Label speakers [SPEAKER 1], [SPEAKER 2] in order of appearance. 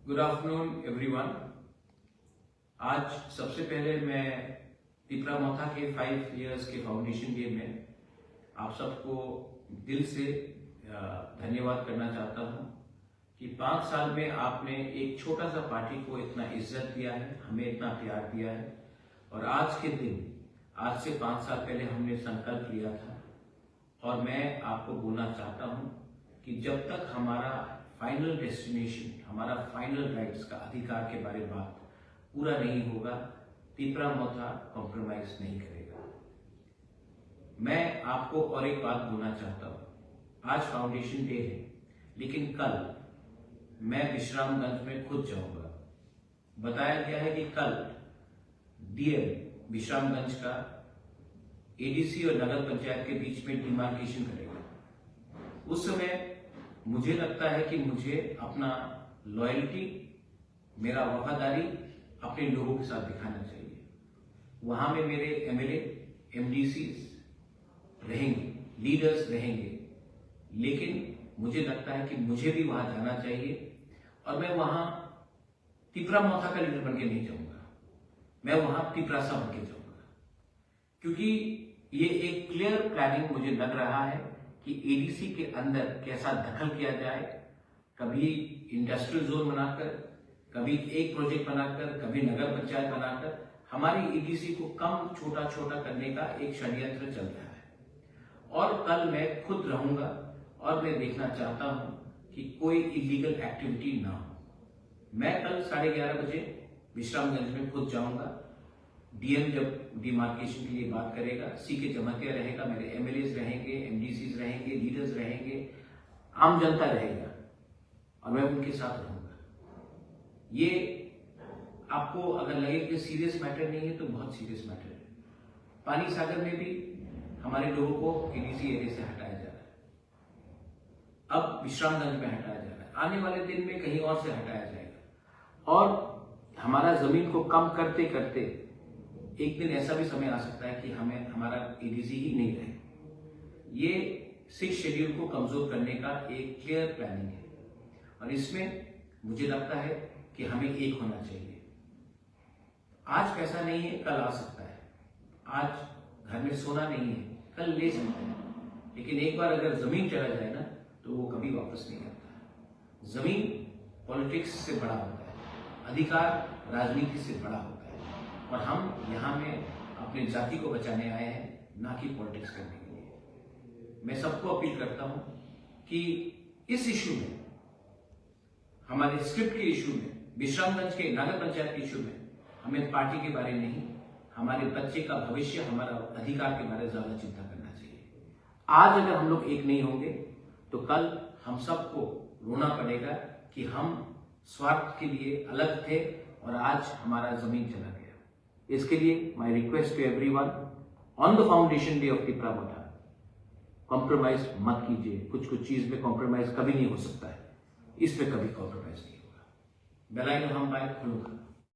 [SPEAKER 1] Good afternoon everyone. आज सबसे पहले मैं तिपरा मोथा के 5 इयर्स के फाउंडेशन डे में आप सबको दिल से धन्यवाद करना चाहता हूं कि 5 साल में आपने एक छोटा सा पार्टी को इतना इज्जत दिया है, हमें इतना प्यार दिया है। और आज के दिन, आज से 5 साल पहले हमने संकल्प लिया था और मैं आपको बोलना चाहता हूं कि जब तक हमारा फाइनल डेस्टिनेशन, हमारा फाइनल राइट्स का अधिकार के बारे में बात पूरा नहीं होगा, तिपरा मोथा कॉम्प्रोमाइज नहीं करेगा। मैं आपको और एक बात बोलना चाहता हूं। आज फाउंडेशन डे है, लेकिन कल मैं विश्रामगंज में खुद जाऊंगा। बताया गया है कि कल डीएम विश्रामगंज का एडीसी और नगर पंचायत के बीच में डिमार्केशन करेगा। उस समय मुझे लगता है कि मुझे अपना लॉयल्टी, मेरा वफादारी अपने लोगों के साथ दिखाना चाहिए। वहां में मेरे एमएलए, एमडीसी रहेंगे, लीडर्स रहेंगे, लेकिन मुझे लगता है कि मुझे भी वहां जाना चाहिए। और मैं वहां तिपरा मोथा का लीडर बन के नहीं जाऊंगा, मैं वहां तिपरासा बन के जाऊंगा, क्योंकि ये एक क्लियर प्लानिंग मुझे लग रहा है कि एडीसी के अंदर कैसा दखल किया जाए। कभी इंडस्ट्रियल जोन बनाकर, कभी एक प्रोजेक्ट बनाकर, कभी नगर पंचायत बनाकर हमारी एडीसी को कम छोटा छोटा करने का एक षड्यंत्र चल रहा है। और कल मैं खुद रहूंगा और मैं देखना चाहता हूं कि कोई इलीगल एक्टिविटी ना हो। मैं कल 11:30 बजे विश्रामगंज में खुद जाऊंगा। डीएम जब डिमार्केशन के लिए बात करेगा, सीके जमातिया रहेगा, मेरे एमएलएस रहेंगे, एमडीसीज रहेंगे, लीडर्स रहेंगे, आम जनता रहेगा और मैं उनके साथ रहूंगा। ये आपको अगर लगे कि सीरियस मैटर नहीं है तो बहुत सीरियस मैटर है। पानी सागर में भी हमारे लोगों को एडीसी एरिया से हटाया जा रहा है, अब विश्रामगंज में हटाया जा रहा है, आने वाले दिन में कहीं और से हटाया जाएगा। और हमारा जमीन को कम करते करते एक दिन ऐसा भी समय आ सकता है कि हमें हमारा एडीसी ही नहीं रहे। ये 6 शेड्यूल को कमजोर करने का एक क्लियर प्लानिंग है और इसमें मुझे लगता है कि हमें एक होना चाहिए। आज पैसा नहीं है, कल आ सकता है। आज घर में सोना नहीं है, कल ले सकते हैं, लेकिन एक बार अगर जमीन चला जाए ना तो वो कभी वापस नहीं आता। जमीन पॉलिटिक्स से बड़ा होता है, अधिकार राजनीति से बड़ा होता है और हम यहाँ में अपने जाति को बचाने आए हैं, ना कि पॉलिटिक्स करने के लिए। मैं सबको अपील करता हूं कि इस इशू में, हमारे स्क्रिप्ट के इशू में, विश्रामगंज के नगर पंचायत के इशू में हमें पार्टी के बारे नहीं, हमारे बच्चे का भविष्य, हमारा अधिकार के बारे में ज्यादा चिंता करना चाहिए। आज अगर हम लोग एक नहीं होंगे तो कल हम सबको रोना पड़ेगा कि हम स्वार्थ के लिए अलग थे और आज हमारा जमीन चला गया। इसके लिए my request to everyone on the foundation day of Tipra Motha, compromise मत कीजिए। कुछ कुछ चीज में कॉम्प्रोमाइज कभी नहीं हो सकता है, इसमें कभी कॉम्प्रोमाइज नहीं होगा। बेल आइकन हम बाय खुलूंगा।